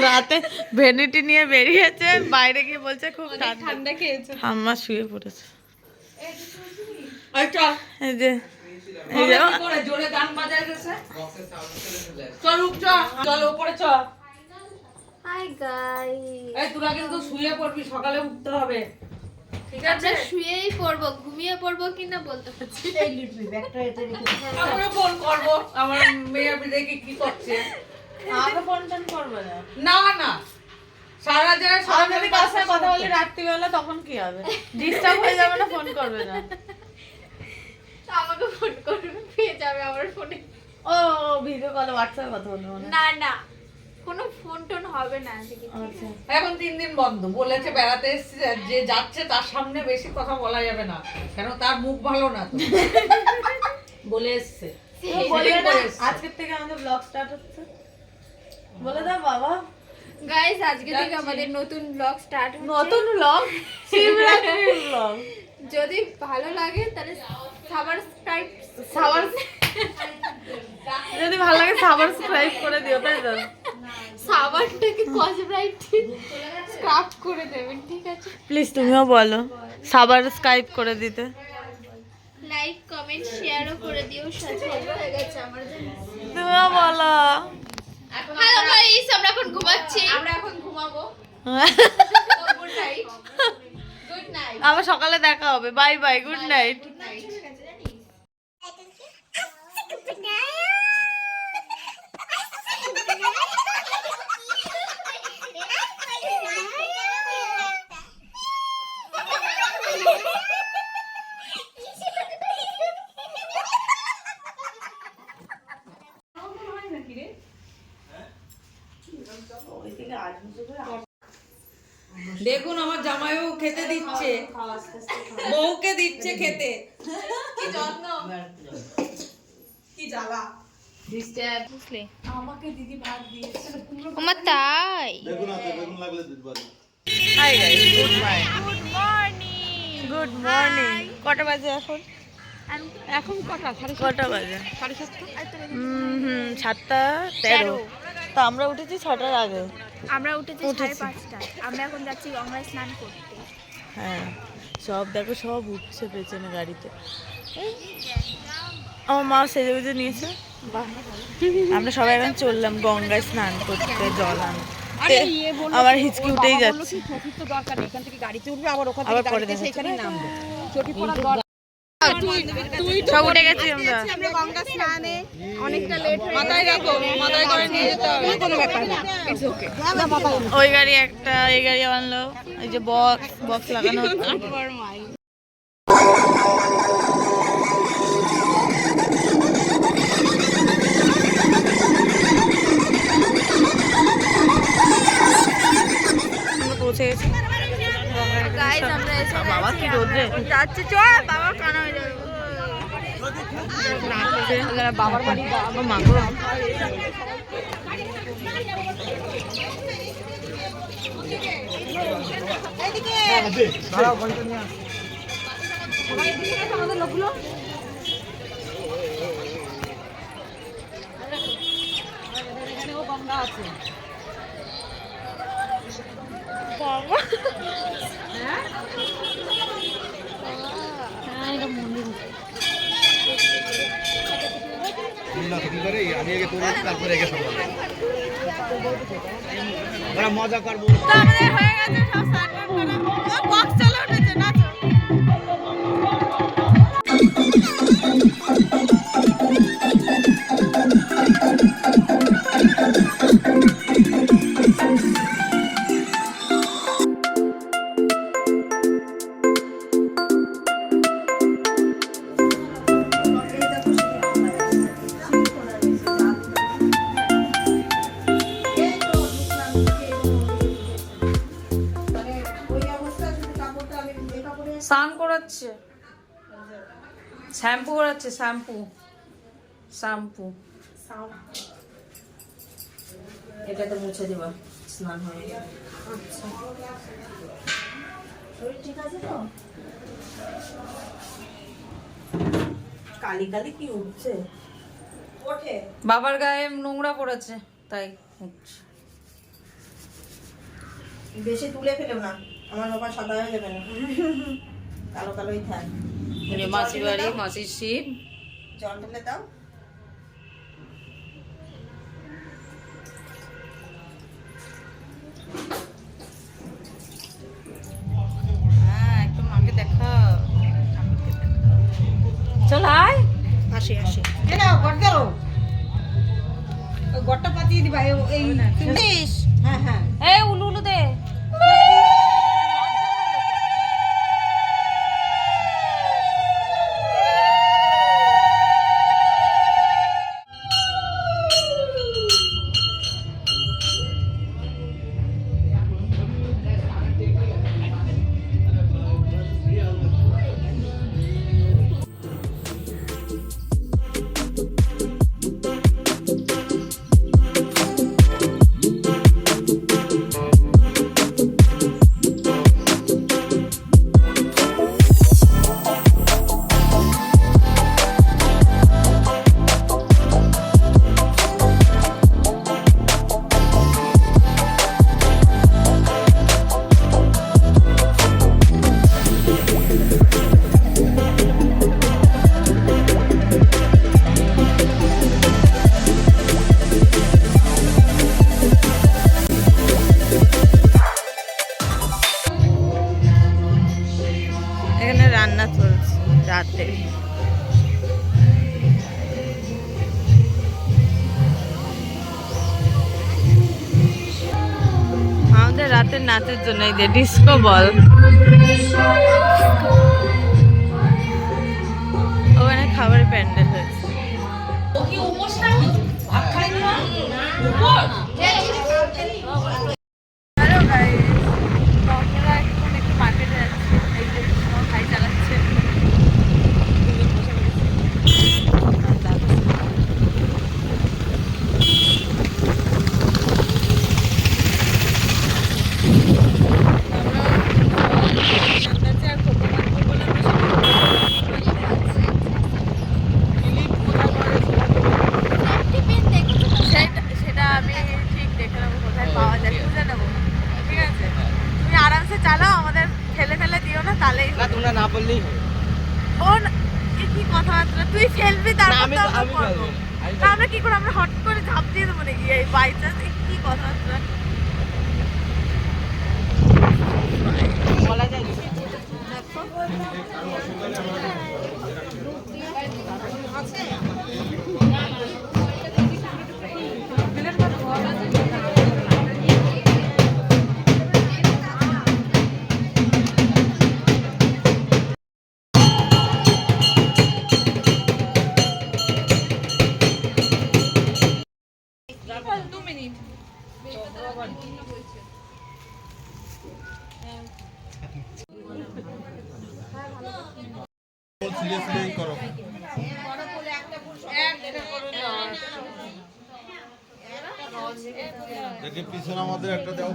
রাতে ভ্যানিটি নিয়ে বেরিয়েছে, বাইরে গিয়ে বলছে খুব ঠান্ডা খেয়েছে। ঠাম্মা শুয়ে পড়েছে। এই যে জোরে গান বাজাইতেছে। চল উঠ, চল উপরে চল। হাই গাইস, এই তোরা কিন্তু শুয়ে পড়বি, সকালে উঠতে হবে, ঠিক আছে? শুয়েই পড়বো, ঘুমিয়ে পড়বো কিনা বলতে পারছি। এই লিটবি ব্যাগটা এটা রেখে আমরা ফোন করব আমার মেয়ে দেখি কি করছে। আমাকে ফোন টোন করবে না। না না, সারা যারা আমি যদি কার সাথে কথা বলি রাত্রিবেলা তখন কি হবে? ডিস্টার্ব হয়ে যাবে না, ফোন করবে না। আমাকে ফোন করবে, পেয়ে যাবে আমার ফোনে। ও ভিডিও কলে হোয়াটসঅ্যাপে কথা বলবো না। না না, কোনো ফোন টোন হবে না আজকে। আচ্ছা এখন 3 দিন বন্ধ বলেছে, বেড়াতে এসেছে, যে যাচ্ছে তার সামনে বেশি কথা বলা যাবে না, কেন তার মুখ ভালো না তো। বলে এসেছে, বলবে না আজকে থেকে আমাদের ব্লগ স্টার্ট হচ্ছে, বলে দাও বাবা। গাইস, আজকে থেকে আমাদের নতুন ব্লগ স্টার্ট হচ্ছে। নতুন ব্লগ, শিবরাত্রি ব্লগ। যদি ভালো লাগে তাহলে সাবস্ক্রাইব যদি ভালো লাগে সাবস্ক্রাইব করে দিও, তাই তো? সাবানটাকে কসব্রাইট স্ক্রাব করে দেবেন, ঠিক আছে? প্লিজ তুমিও বলো সাবস্ক্রাইব করে দিতে। লাইক কমেন্ট শেয়ারও করে দিও সাথে। হয়ে গেছে আমার জন্য। তুমিও বলো। হ্যালো গাইস, আমরা এখন ঘুমাচ্ছি। আমরা এখন ঘুমাবো। Good night. Good night. আবার সকালে দেখা হবে। Bye bye, good night. দেখুন আমার জামাইও খেতে দিচ্ছে, বউকে দিচ্ছে খেতে। কি যত্ন, কি জ্বালা। আমাকে দিদি ভাত দিয়েছে। আমার তাই। Hi guys, good morning. Good morning. কটা বাজে এখন? এখন কটা? কটা বাজে? 7:13। তো আমরা উঠেছি 6টার আগে। আমরা উঠেছি 5:30টায়। আমরা এখন যাচ্ছি গঙ্গায় স্নান করতে। হ্যাঁ, সব দেখো, সব উঠছে পেছনে গাড়িতে। আমার মা সেজে গুজে নিয়েছে। আমরা সবাই এখন চললাম গঙ্গায় স্নান করতে, জল আনতে। আমার হিচকি উঠেই যাচ্ছে। আবার পরে দেখাচ্ছি। সব উঠে গেছি আমরা। গঙ্গা স্নানে অনেকটা লেট হয়ে মাথায় রাখো, মাথায় করে নিয়ে যেতে হবে, কোনো ব্যাপার না। It's okay. ওই গাড়ি একটা, এই গাড়ি আনলো, এই যে বক্স লাগানো হচ্ছে। আমরা পৌঁছে গেছি। গাইস, আমরা এসে বাবা কি রোদ্রে যাচ্ছি। চল, বাবা কানা হয়ে যাবে। বাবার বাড়ি, আমার মাগো। গঙ্গা আছে। মজা করবো। আমাদের হয়ে গেছে সব সার্টিফিকেট করা। বক্স চলে উঠেছে, নাচো। স্নান করাচ্ছে, শ্যাম্পু করাচ্ছে, শ্যাম্পু শ্যাম্পু এটা তো মুছে দিবা, স্নান হয়ে গেল। আচ্ছা, শরীর ঠিক আছে তো? কালি কালি কি উঠছে? বাবার গায়ে নোংরা পড়েছে। তাই হচ্ছে। বেশি তুলে ফেলেও না, আমার বাবা সাদা হয়ে যাবে না, কালো কালোই থাক। মাসির বাড়ি, মাসির শিব। জল ঢেলে দাও। হ্যাঁ, একটু মাকে দেখা। চল আয়। আসি আসি। এ নাও গড় দাও। ওই গড়টা পাতিয়ে দিবা এই হ্যাঁ হ্যাঁ। এই উলু উলু দে। এখানে রান্না চলছে রাতে। আমাদের রাতের নাচের জন্য এই যে ডিস্কো বল, ওখানে খাবারের প্যান্ডেল হয়েছে। হ্যালো গাইস, আমরা এখন একটু মার্কেটে যাচ্ছি। এই যে আমার ভাই চালাচ্ছে। সেটা আমি ঠিক দেখে নেবো কোথায় পাওয়া যায়, খুঁজে নেবো। ঠিক আছে, তুমি আরামসে চালাও, আমাদের ঠেলে ফেলে দিও না, তাহলেই না তোমরা না বললেই হবে। ও এ কি কথাবার্তা, তুই ফেলবি তারপর তো আমরা করবো। তা আমরা কি করে, আমরা হট করে ঝাঁপ দিয়ে দেবো নাকি এই বাই চান্স? কি কথাবার্তা। বলা যায় দেখি পিছনে আমাদের একটা দেওয়া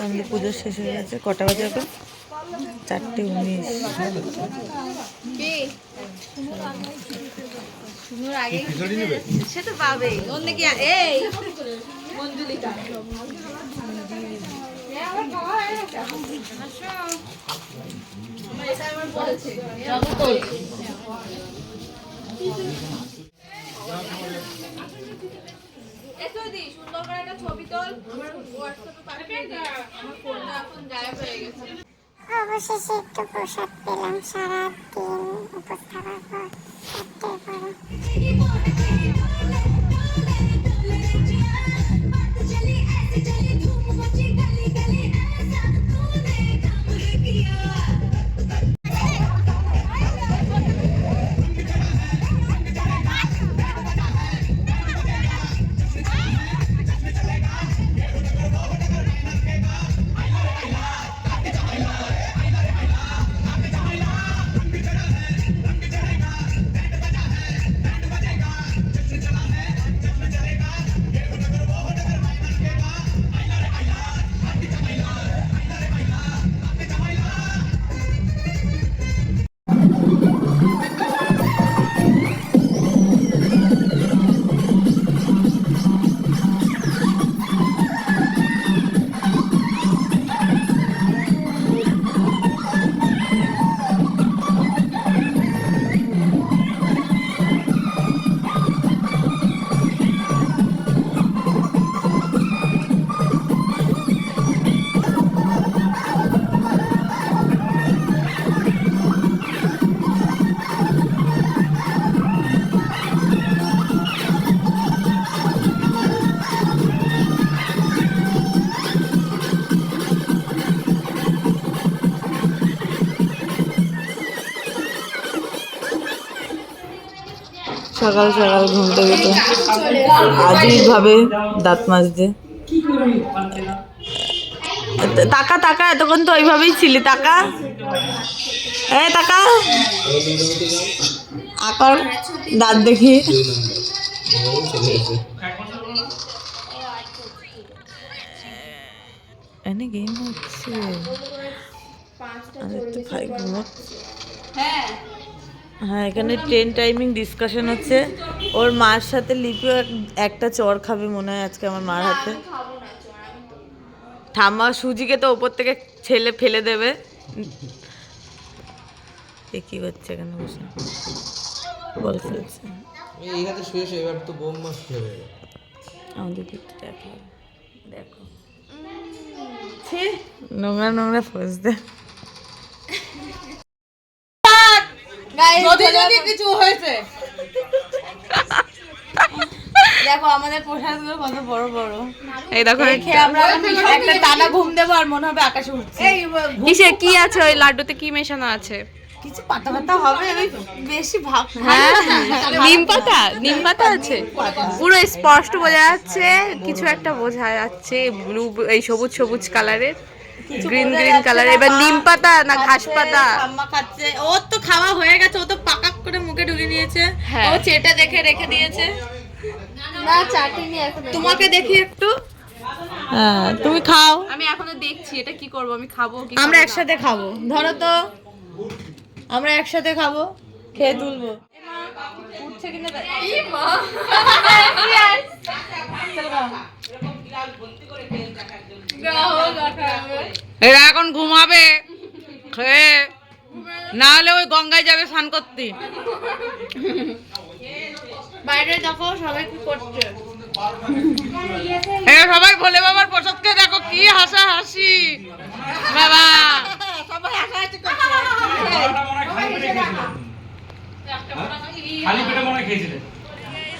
আমাদের পুজো শেষ হয়ে গেছে। কটা বাজে এখন? 4:19। সে তো পাবে অন্য কি। এই মঞ্জুলিকা সুন্দর করে একটা ছবি তোল, আমার হোয়াটসঅ্যাপে পাঠিয়ে দে। আমার ফোনটা এখন গায়েব হয়ে গেছে। অবশেষে একটু প্রসাদ পেলাম, সারাদিন উপোস থাকার পর 4টায় পরে। সকাল সকাল ঘুম থেকে উঠে আজীব ভাবে দাঁত মাজতে। তাকা তাকা, এতক্ষণ তো ওইভাবেই ছিলি, তাকা তাকা আকার দাঁত দেখি। এনে গেম হচ্ছে, আমি একটু খাই ঘুমোচ্ছি। হ্যাঁ, এখানে ট্রেন টাইমিং ডিসকাশন হচ্ছে। ওর মার সাথে লিপিও একটা চড় খাবে মনে হয় আজকে আমার মার হাতে। ঠাম্মা সুজিকে তো ওপর থেকে ছেলে ফেলে দেবে। এ কি হচ্ছে এখানে বসে বল ফেলছে। এইখানে শুয়ে শুয়ে এবার তো বোম মারতে হবে। আমাদের দিকটা দেখো, দেখো নোংরা নোংরা ফোজ দে। যদি কিছু হয়েছে দেখো আমাদের পোশাকগুলো কত বড় বড়। এই দেখো খেয়ে আমরা একটা টানা ঘুম দেবো আর মনে হবে আকাশে উঠছে। কিসে কি আছে ওই লাড্ডুতে, কি মেশানো আছে? কিছু পাতা পাতা হবে, ওই বেশি ভাব। হ্যাঁ, নিম পাতা আছে, পুরো স্পষ্ট বোঝা যাচ্ছে। কিছু একটা বোঝা যাচ্ছে, ব্লু, এই সবুজ সবুজ কালারের, গ্রিন গ্রিন কালার। এবার নিম পাতা না ঘাস পাতা? আম্মা খাচ্ছে, ওর তো খাওয়া হয়ে গেছে, ও তো পাকাক করে মুখে ঢুকে নিয়েছে। হ্যাঁ। ও চেটে দেখে রেখে দিয়েছে। না, চাটনি এখন। তোমাকে দেখি একটু। হ্যাঁ, তুমি খাও। আমি এখনো দেখছি এটা কি করব, আমি খাবো কি? আমরা একসাথে খাবো, ধরো তো, আমরা একসাথে খাবো, খেয়ে তুলবো। উঠছে কিনা এরা এখন ঘুমাবে খেয়ে, না হলে ওই গঙ্গায় যাবে স্নান করতে। বাইরে দেখো সবাই কি করছে। এরা সবাই ভোলে বাবার প্রসাদকে দেখো কি হাসা হাসি বাবা। খালি পেটে মনে হয় খেয়েছিলেন।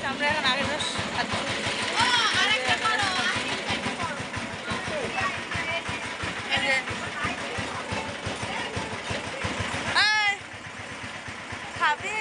আমরা এখন আগের মাস খাবে।